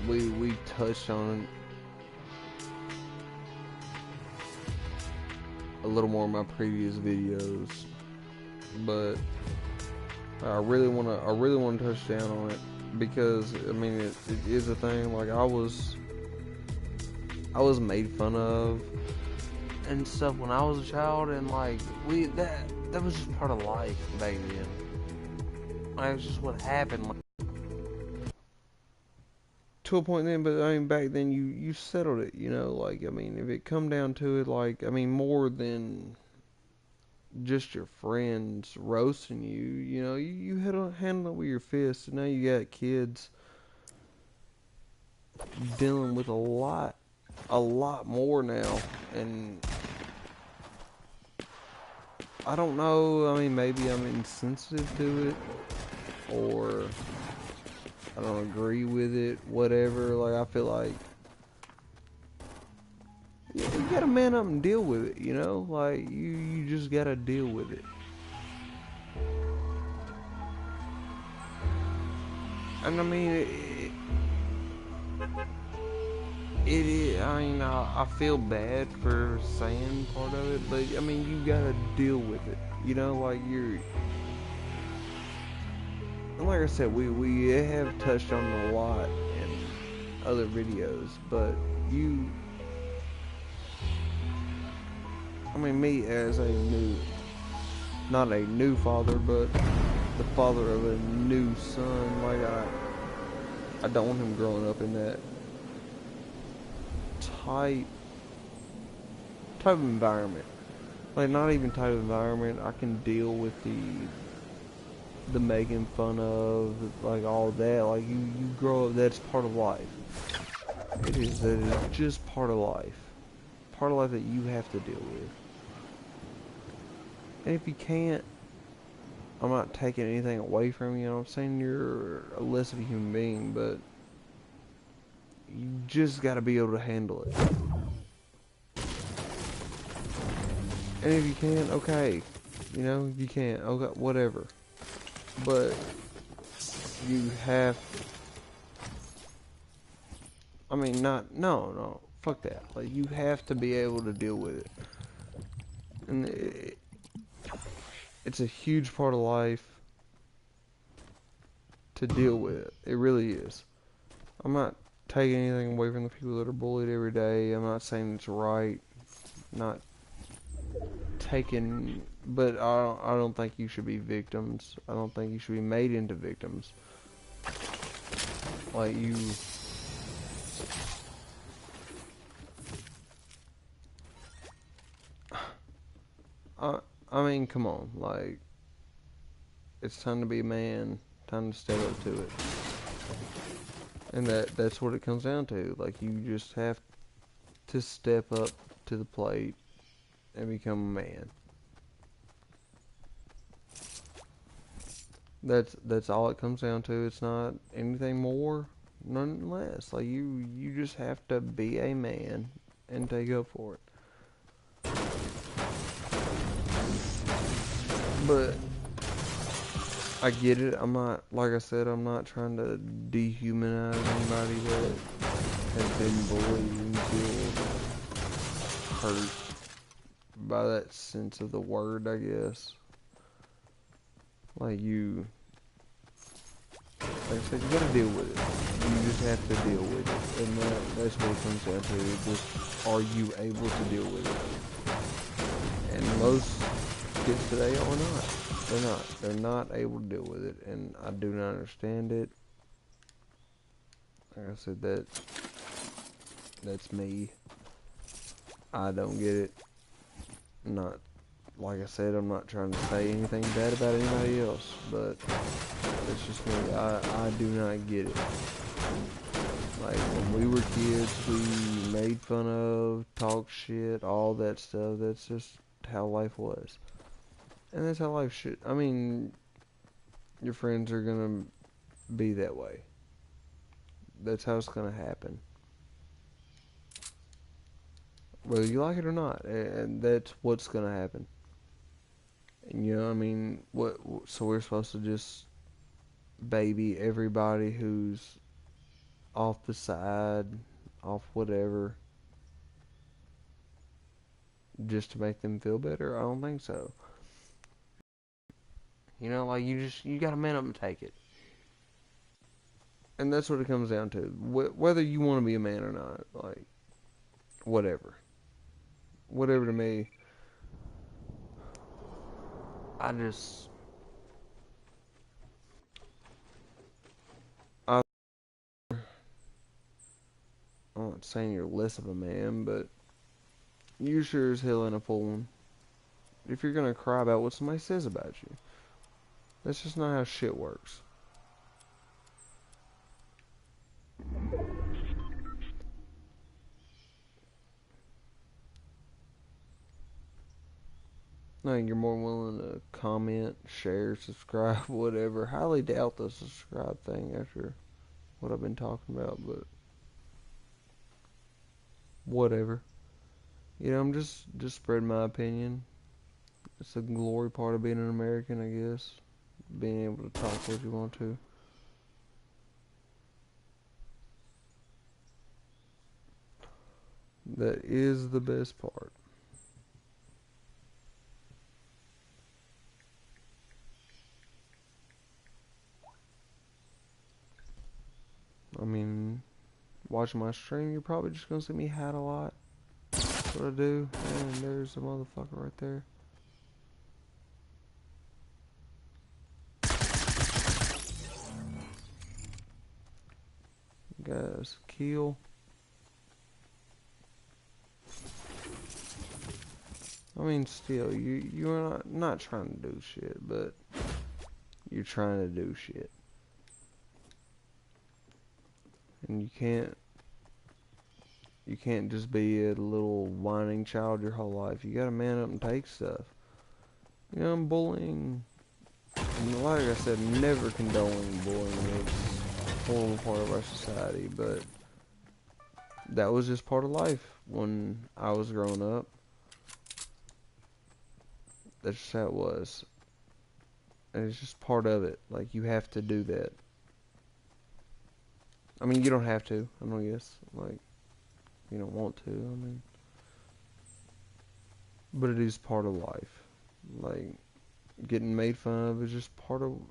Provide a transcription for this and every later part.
We touched on it a little more in my previous videos, but I really want to touch down on it because I mean it is a thing. Like I was made fun of and stuff when I was a child, and like that was just part of life back then. Like, it was just what happened. Like, to a point then, but I mean back then you settled it, you know. Like I mean, if it come down to it, like I mean more than just your friends roasting you, you know, you had to handle it with your fists, and now you got kids dealing with a lot more now, and I don't know. I mean, maybe I'm insensitive to it, or I don't agree with it. Whatever. Like I feel like you gotta man up and deal with it. You know, like you just gotta deal with it. And I mean, it is. I mean, I feel bad for saying part of it, but I mean, you gotta deal with it. You know, like you're. Like I said, we have touched on it a lot in other videos, but you. I mean, me as a new, not a new father, but the father of a new son. Like I don't want him growing up in that type type of environment. Like not even type of environment. I can deal with the making fun of, like all that. Like you grow up. That's part of life. It is. That is just part of life. Part of life that you have to deal with. And if you can't, I'm not taking anything away from you. You know, I'm saying you're a less of a human being, but you just got to be able to handle it. And if you can't, okay. You know, if you can't, okay, whatever. But you have. I mean, no, fuck that. Like, you have to be able to deal with it. And it's a huge part of life to deal with it. It really is. I'm not taking anything away from the people that are bullied every day. I'm not saying it's right. Not taking, but I don't think you should be victims. I don't think you should be made into victims. Like you. I mean, come on, like, it's time to be a man, time to step up to it. And that's what it comes down to. Like, you just have to step up to the plate and become a man. That's all it comes down to. It's not anything more, none less. Like, you just have to be a man and take up for it. But I get it. I'm not, like I said, I'm not trying to dehumanize anybody that has been bullied and killed, hurt by that sense of the word, I guess. Like like I said, you gotta deal with it. You just have to deal with it, and that's what it comes down to. Just, are you able to deal with it? And most kids today are not. They're not. They're not able to deal with it, and I do not understand it. Like I said, that's me. I don't get it. Not, like I said, I'm not trying to say anything bad about anybody else, but it's just me. I do not get it. Like, when we were kids, we made fun of, talked shit, all that stuff. That's just how life was. And that's how life should. I mean, your friends are gonna be that way. That's how it's gonna happen, whether you like it or not. And that's what's gonna happen. And you know, I mean, what? So we're supposed to just baby everybody who's off the side, off whatever, just to make them feel better? I don't think so. You know, like you gotta man up and take it. And that's what it comes down to. Whether you want to be a man or not, like, whatever. Whatever to me. I just, I, I'm not saying you're less of a man, but you sure as hell ain't a full one. If you're gonna cry about what somebody says about you, that's just not how shit works. I think you're more willing to comment, share, subscribe, whatever. Highly doubt the subscribe thing after what I've been talking about, but whatever. You know, I'm just spreading my opinion. It's the glory part of being an American, I guess. Being able to talk what you want to. That is the best part. I mean, watching my stream, you're probably just gonna see me hat a lot. That's what I do. And there's a motherfucker right there. Guys, kill. I mean, still, you're not trying to do shit, but you're trying to do shit, and you can't just be a little whining child your whole life. You gotta man up and take stuff. You know, bullying. And like I said, never condoning bullying. It's a horrible part of our society, but that was just part of life when I was growing up. That's just how it was. And it's just part of it. Like, you have to do that. I mean, you don't have to, I don't guess. Like, you don't want to, I mean. But it is part of life. Like, getting made fun of is just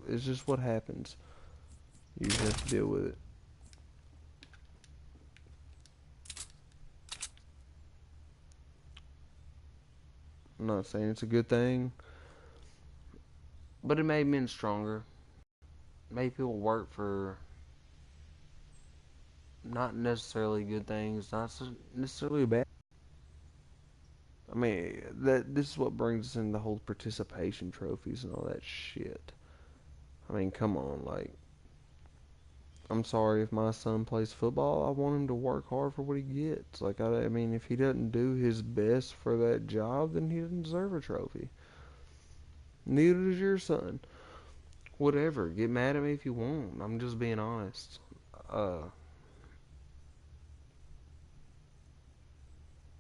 it's just what happens. You just have to deal with it. I'm not saying it's a good thing, but it made men stronger. It made people work for not necessarily good things, not necessarily bad. I mean, this is what brings us in the whole participation trophies and all that shit. I mean, come on, like, I'm sorry if my son plays football, I want him to work hard for what he gets. Like, I mean, if he doesn't do his best for that job, then he doesn't deserve a trophy. Neither does your son. Whatever, get mad at me if you want. I'm just being honest. Uh,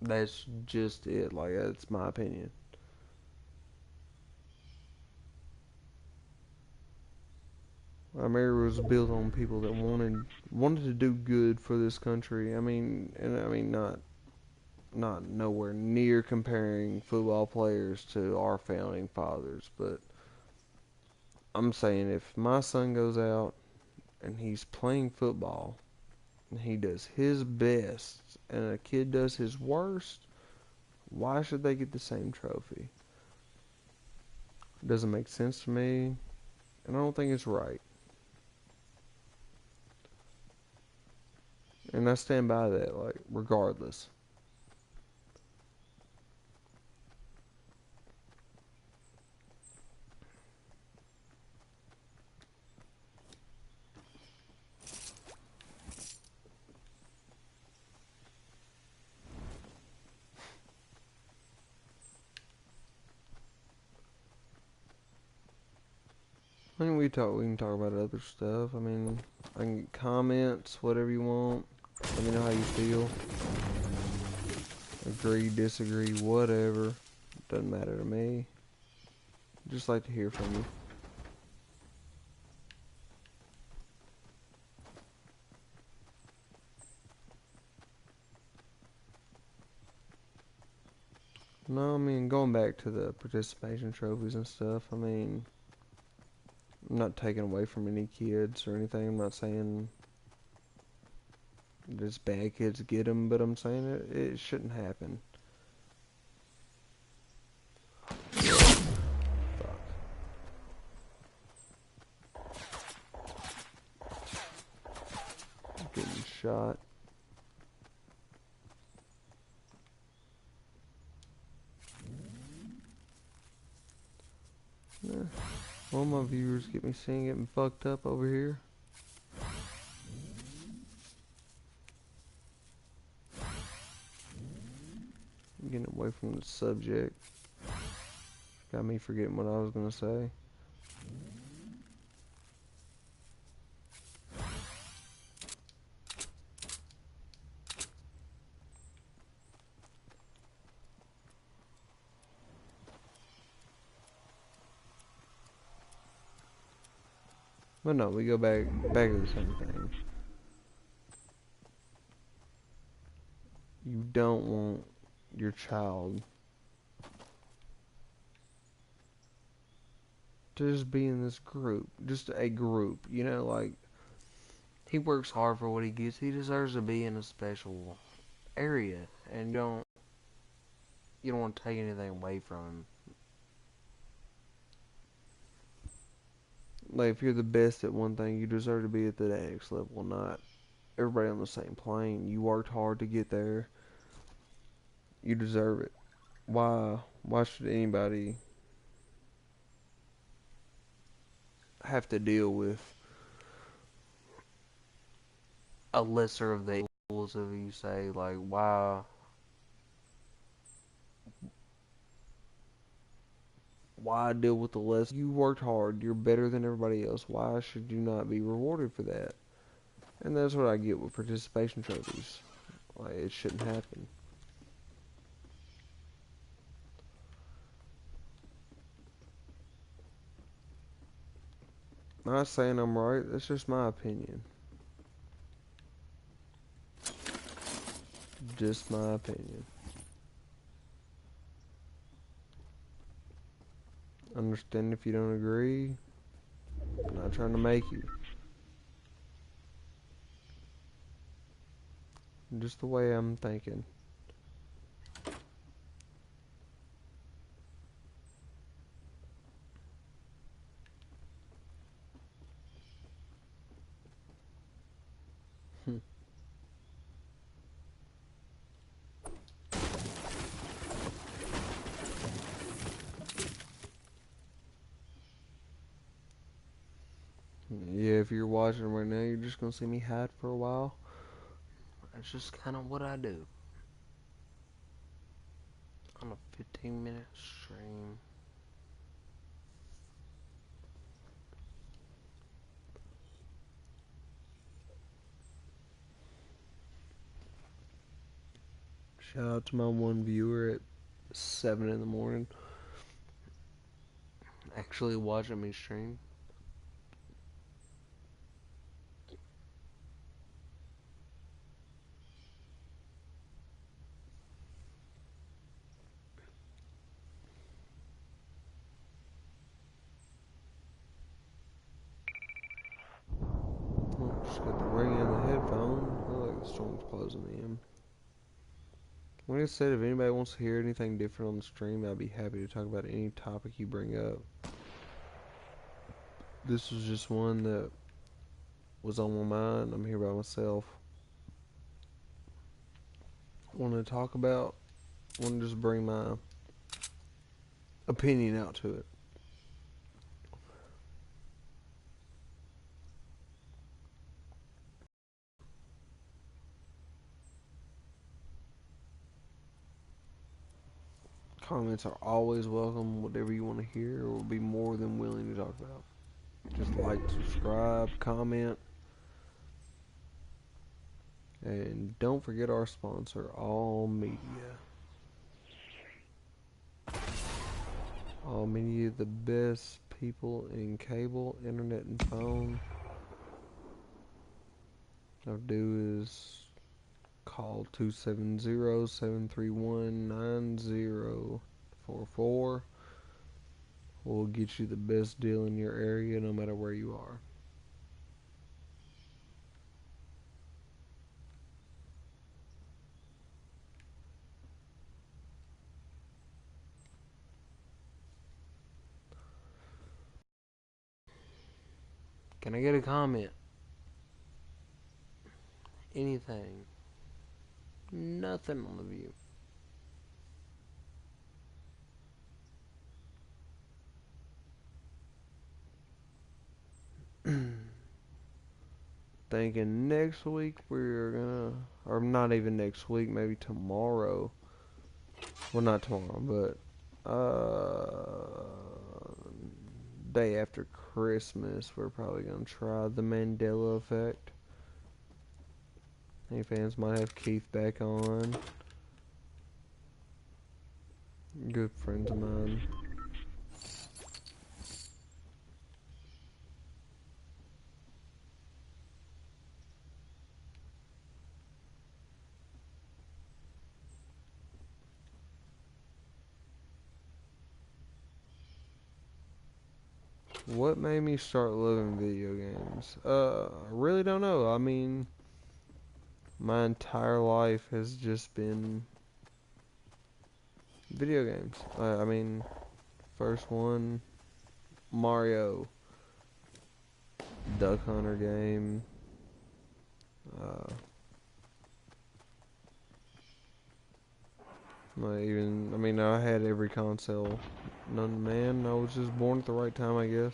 that's just it. Like, that's my opinion. America was built on people that wanted to do good for this country. I mean, and I mean not nowhere near comparing football players to our founding fathers, but I'm saying if my son goes out and he's playing football and he does his best and a kid does his worst, why should they get the same trophy? It doesn't make sense to me, and I don't think it's right. And I stand by that, like, regardless. I mean, we can talk about other stuff. I mean, I can get comments, whatever you want. Let me know how you feel. Agree, disagree, whatever. Doesn't matter to me. Just like to hear from you. No, I mean, going back to the participation trophies and stuff, I mean, I'm not taking away from any kids or anything. I'm not saying just bad kids get them, but I'm saying it shouldn't happen. Fuck. Getting shot. Yeah. All my viewers get me seeing getting fucked up over here. Getting away from the subject. Got me forgetting what I was gonna say. But no, we go back to the same thing. You don't want your child to just be in this group, just a group, you know, like, he works hard for what he gets. He deserves to be in a special area, and you don't want to take anything away from him. Like, if you're the best at one thing, you deserve to be at the next level, not everybody on the same plane. You worked hard to get there. You deserve it. Why should anybody have to deal with a lesser of the evils, if you say, like, why deal with the less? You worked hard. You're better than everybody else. Why should you not be rewarded for that? And that's what I get with participation trophies. Like, it shouldn't happen. Not saying I'm right. That's just my opinion. Just my opinion. Understand if you don't agree. I'm not trying to make you. Just the way I'm thinking. Yeah, if you're watching right now, you're just gonna see me hide for a while. That's just kind of what I do. On a 15-minute stream. Shout out to my one viewer at 7 in the morning. Actually watching me stream. Oh, just got the ring in the headphone. I like the storm's closing in. Like I said, if anybody wants to hear anything different on the stream, I'd be happy to talk about any topic you bring up. This was just one that was on my mind. I'm here by myself. Want to talk about, want to just bring my opinion out to it. Comments are always welcome. Whatever you want to hear, we'll be more than willing to talk about. Just like, subscribe, comment. And don't forget our sponsor, All Media. All Media, the best people in cable, internet, and phone. All I do is call 270-731-9044. We'll get you the best deal in your area no matter where you are. Can I get a comment? Anything. Nothing on the view. Thinking next week we're gonna, or not even next week, maybe tomorrow. Well, not tomorrow, but day after Christmas, we're probably gonna try the Mandela effect. Any fans might have Keith back on. Good friends of mine. What made me start loving video games? I really don't know. I mean, my entire life has just been video games. I mean, first one, Mario, Duck Hunter game. I mean, I had every console. Man, I was just born at the right time, I guess.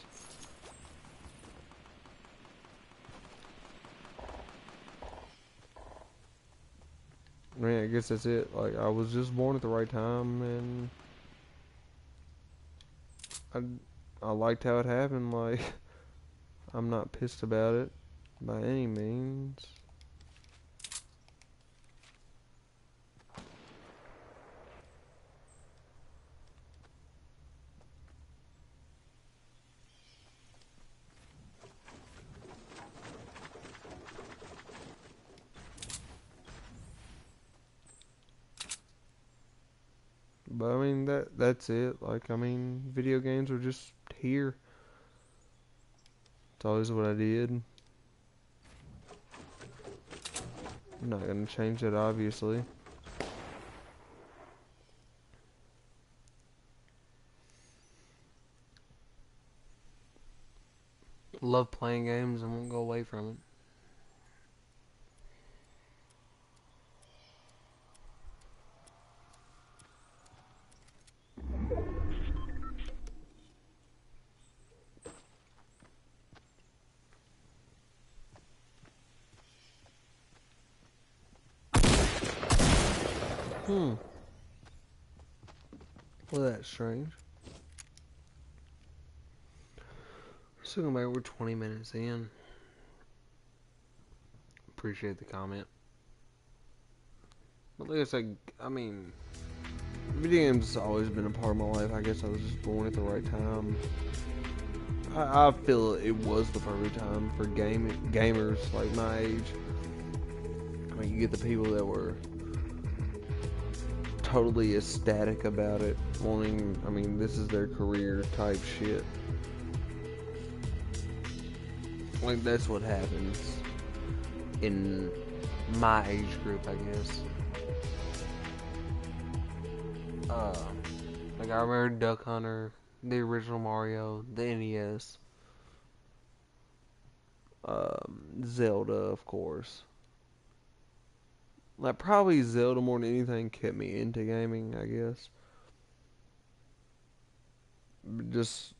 I mean, I guess that's it. Like, I was just born at the right time, and I liked how it happened. Like, I'm not pissed about it by any means. But I mean, that's it. Like, I mean, video games are just here. It's always what I did. I'm not gonna change that, obviously. Love playing games and won't go away from it. Well, that's strange. So come back, we're 20 minutes in. Appreciate the comment. But like I said, I mean, video games has always been a part of my life. I guess I was just born at the right time. I feel it was the perfect time for gamers like my age. I mean, you get the people that were totally ecstatic about it, wanting, I mean, this is their career type shit. Like, that's what happens in my age group, I guess. Like, I remember Duck Hunter, the original Mario, the NES, Zelda, of course. Like, probably Zelda more than anything kept me into gaming, I guess. Just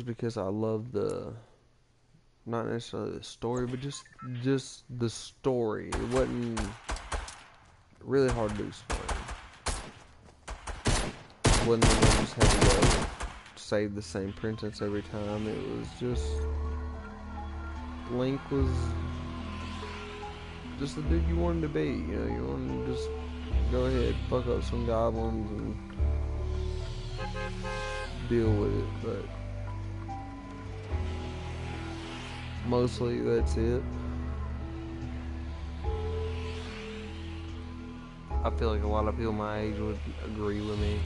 because I love not necessarily the story, but just the story. It wasn't really hard to explain. It wasn't that I just had to go save the same princess every time. It was just Link was just the dude you wanted to be. You know, you wanted to just go ahead, fuck up some goblins and deal with it, but mostly that's it. I feel like a lot of people my age would agree with me.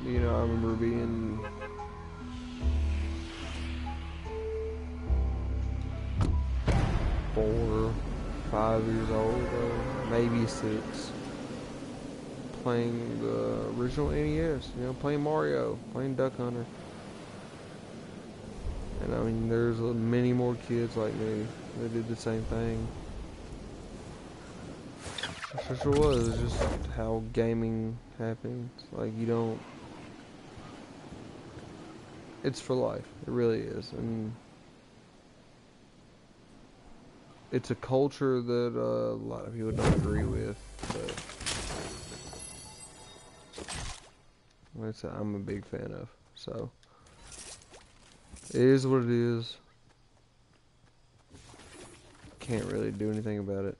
You know, I remember being 4, 5 years old, or maybe 6, playing the original NES, you know, playing Mario, playing Duck Hunter. And I mean, there's many more kids like me that did the same thing. It sure was. It's just how gaming happens. Like, you don't... It's for life. It really is. And it's a culture that a lot of people don't agree with. But I'm a big fan of. So, it is what it is. Can't really do anything about it.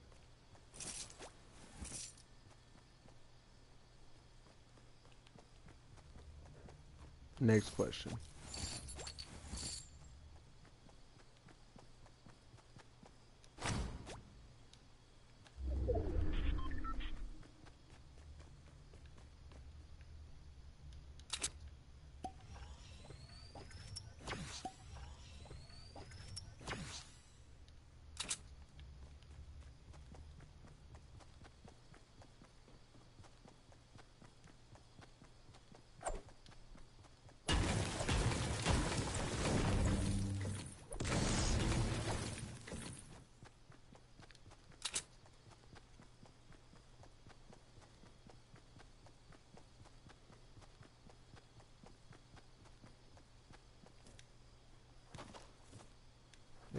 Next question.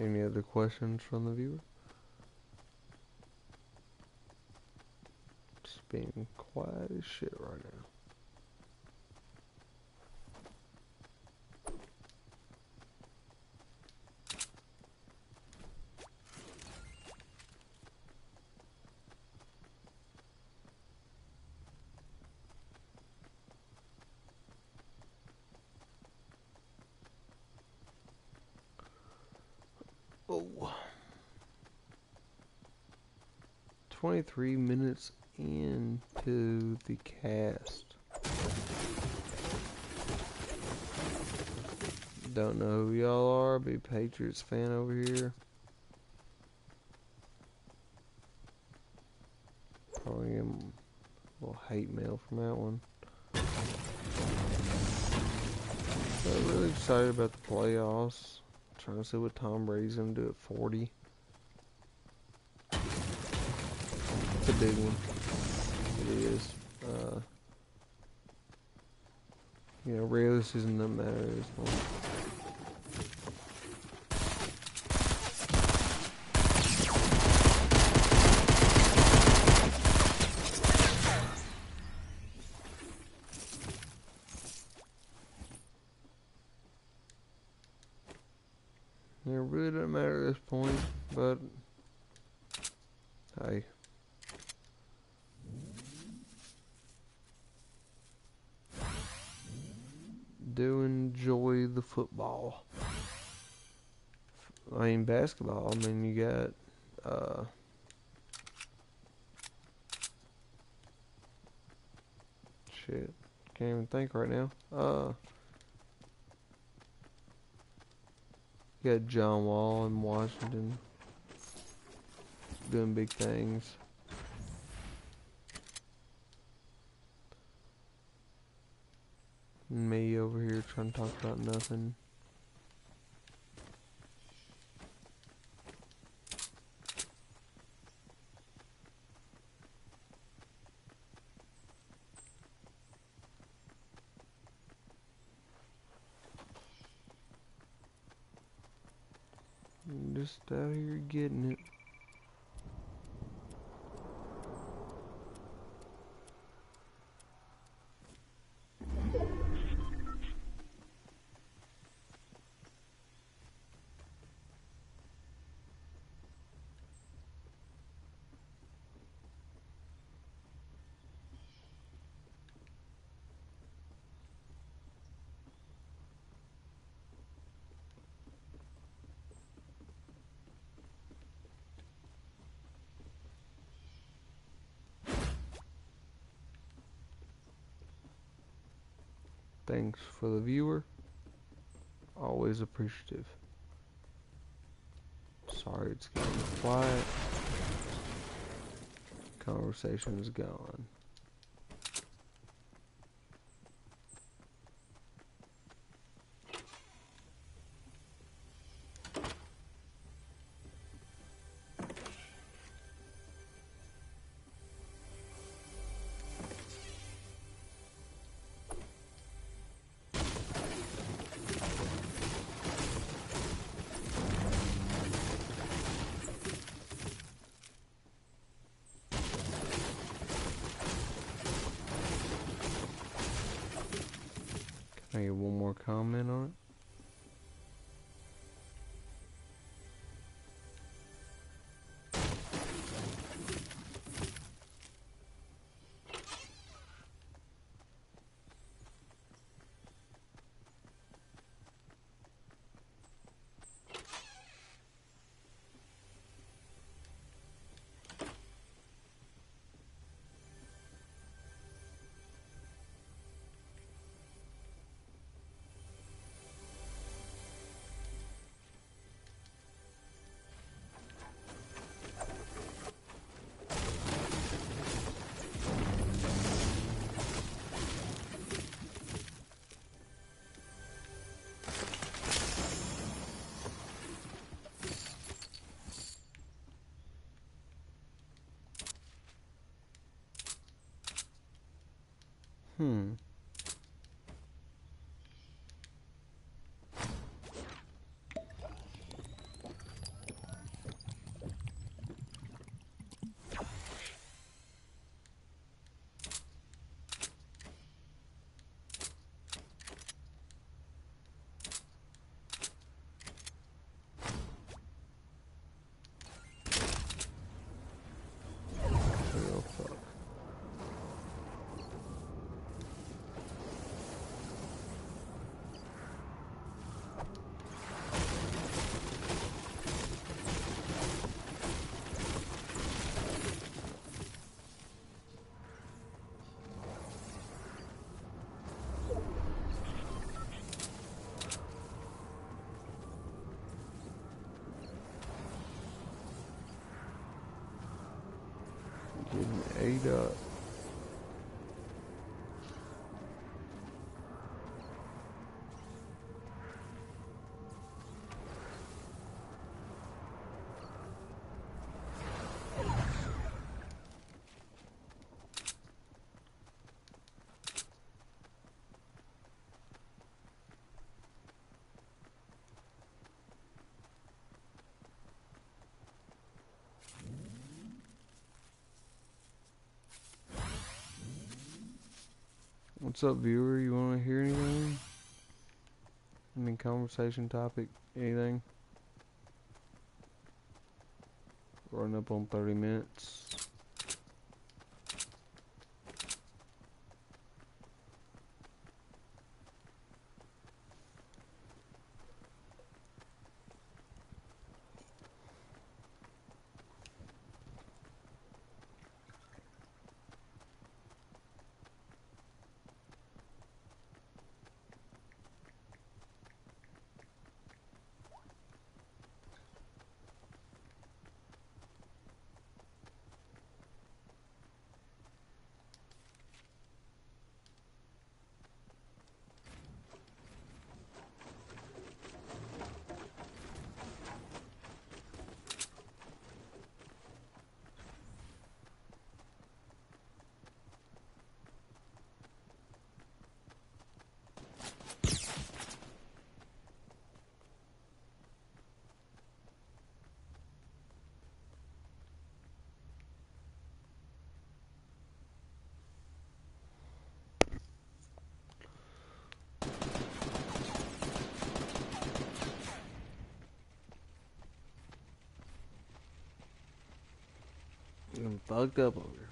Any other questions from the viewer? Just being quiet as shit right now. Oh. 23 minutes into the cast. Don't know who y'all are. Big Patriots fan over here. Probably get a little hate mail from that one. So really excited about the playoffs. Trying to see what Tom Brady's gonna do at 40. It's a big one. It is. You know, regular season doesn't matter as much. It really doesn't matter at this point, but hey. Do enjoy the football. I mean, basketball. I mean, you got, shit. Can't even think right now. You got John Wall in Washington doing big things. And me over here trying to talk about nothing. I'm just out here getting it. Thanks for the viewer. Always appreciative. Sorry it's getting quiet. Conversation is gone. Can I get one more comment on it? Hmm. Real fuck. Getting ate up. What's up, viewer? You want to hear anything? I mean, conversation topic, anything? Running up on 30 minutes. I'm fucked up over here.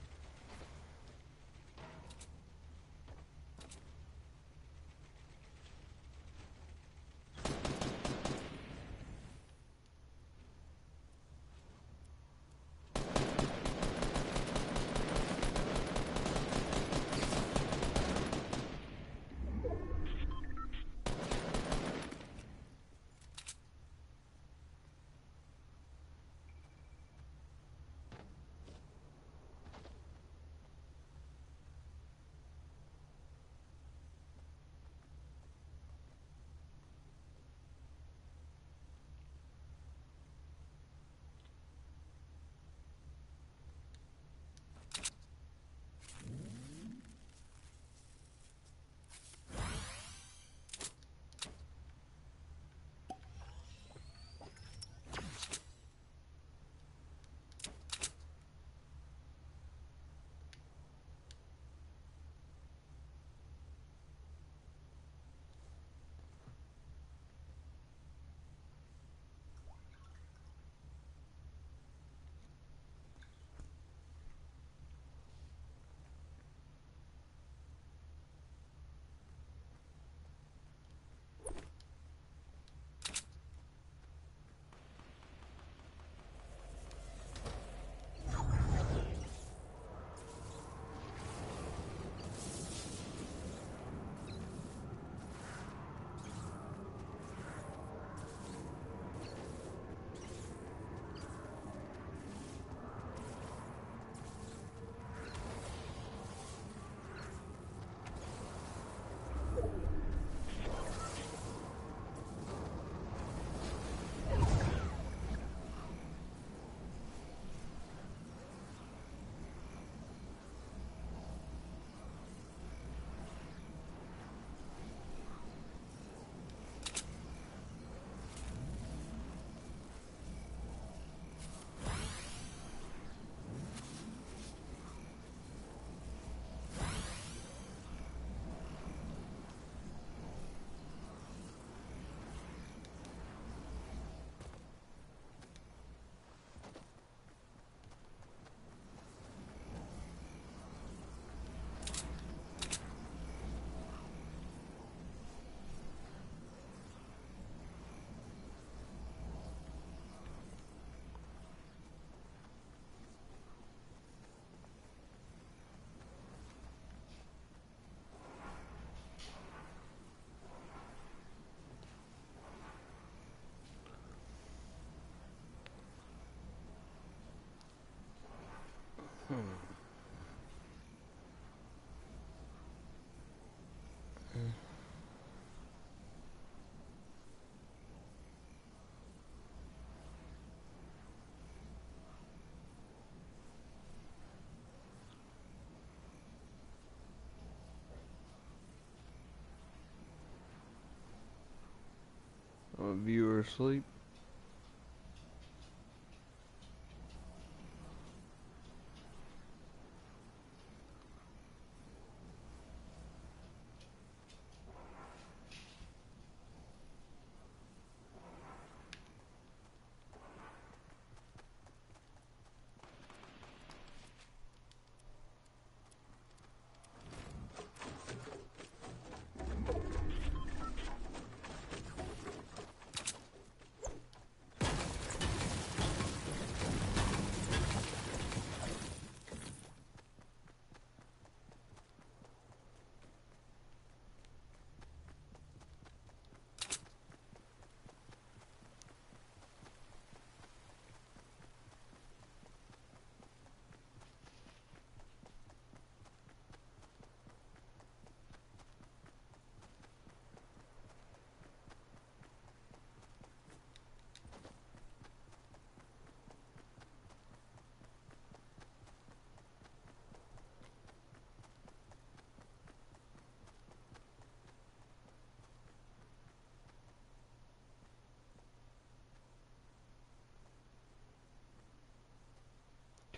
viewer asleep.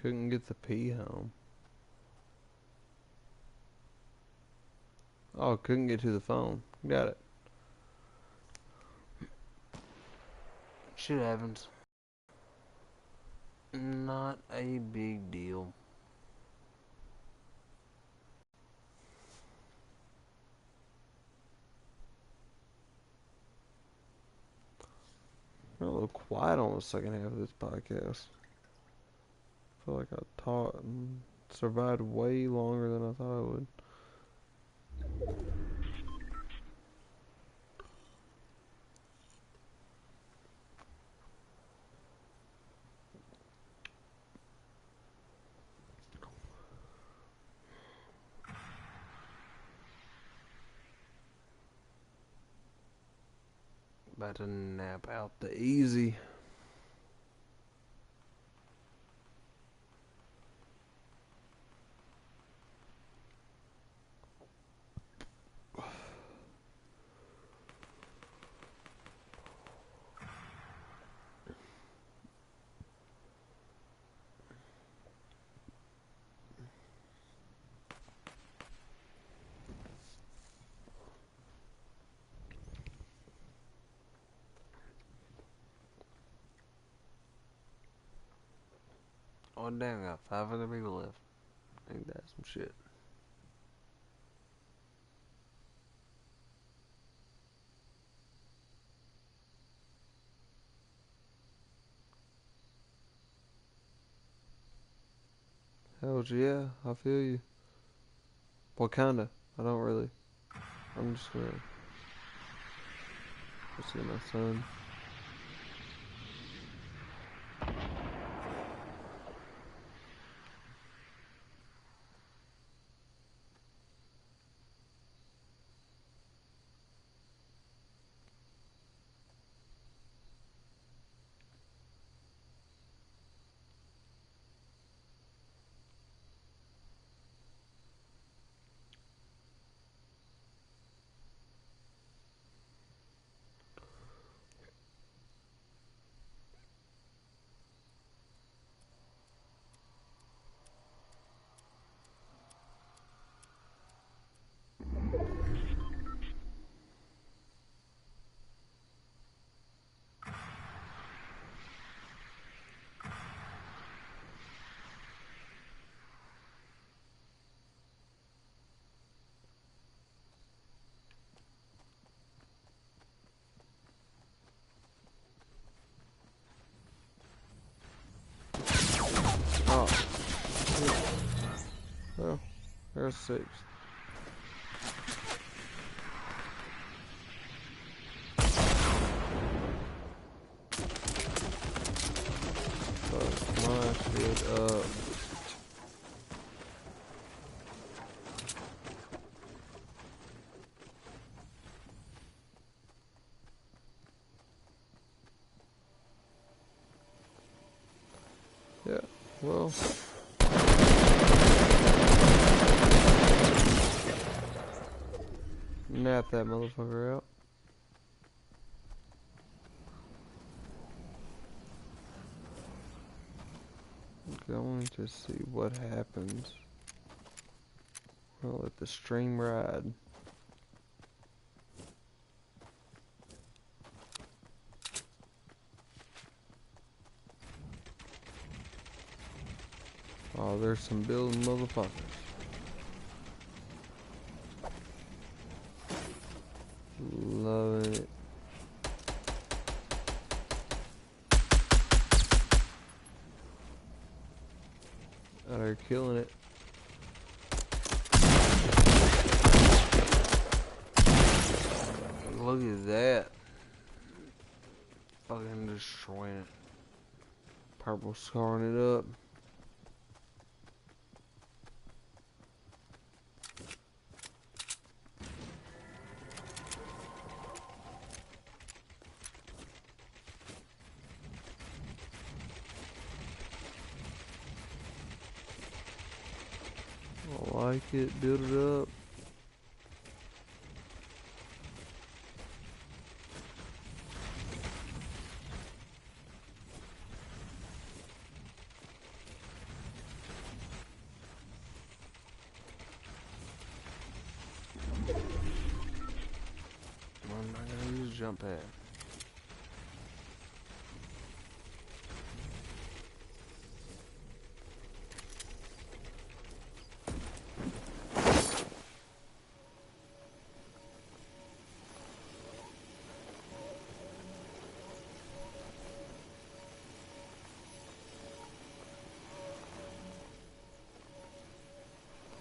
Couldn't get the P home. Oh, couldn't get to the phone. Got it. Shit happens. Not a big deal. I'm a little quiet on the second half of this podcast. I feel like I taught and survived way longer than I thought I would. About to nap out the easy. Oh damn, got 5 other people left. Ain't that some shit? Hell yeah, I feel you. Well, kinda. I don't really. I'm just gonna go see my son. Oh, shit. Well, there's 6. Fuck my shit up. Yeah, well. Nap that motherfucker out. going to see what happens. I'll let the stream ride. Oh, there's some building motherfuckers. Loving it. They're killing it. Look at that. Fucking destroying it. Purple scarring it up. I like it. Build it up. I'm not gonna use a jump pad.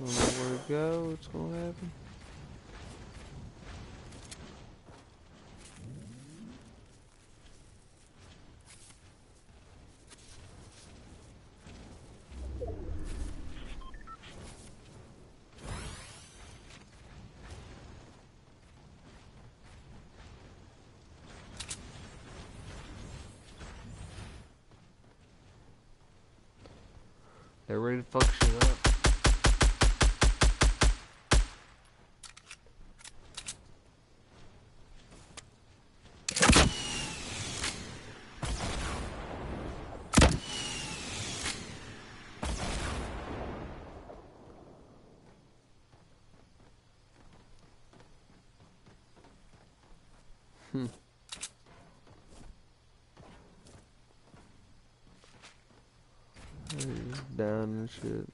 I don't know where to go. What's gonna happen? They're ready to fuck shit up. They're just down and shit.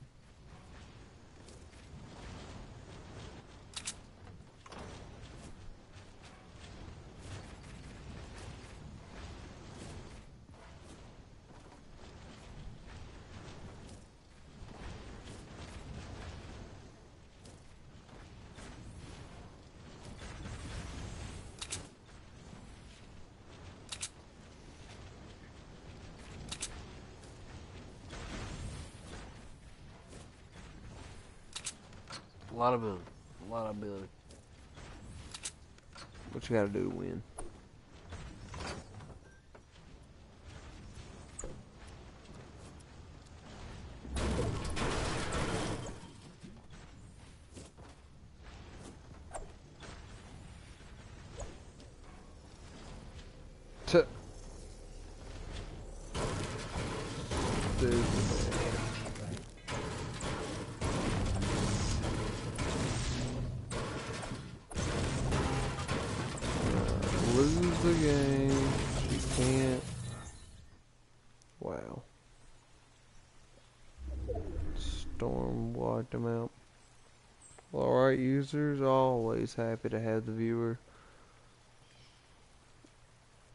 A lot of building. A lot of building. What you gotta do to win? Dude. Lose the game. She can't. Wow. Storm wiped them out. Well, alright, users. Always happy to have the viewer.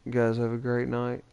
You guys have a great night.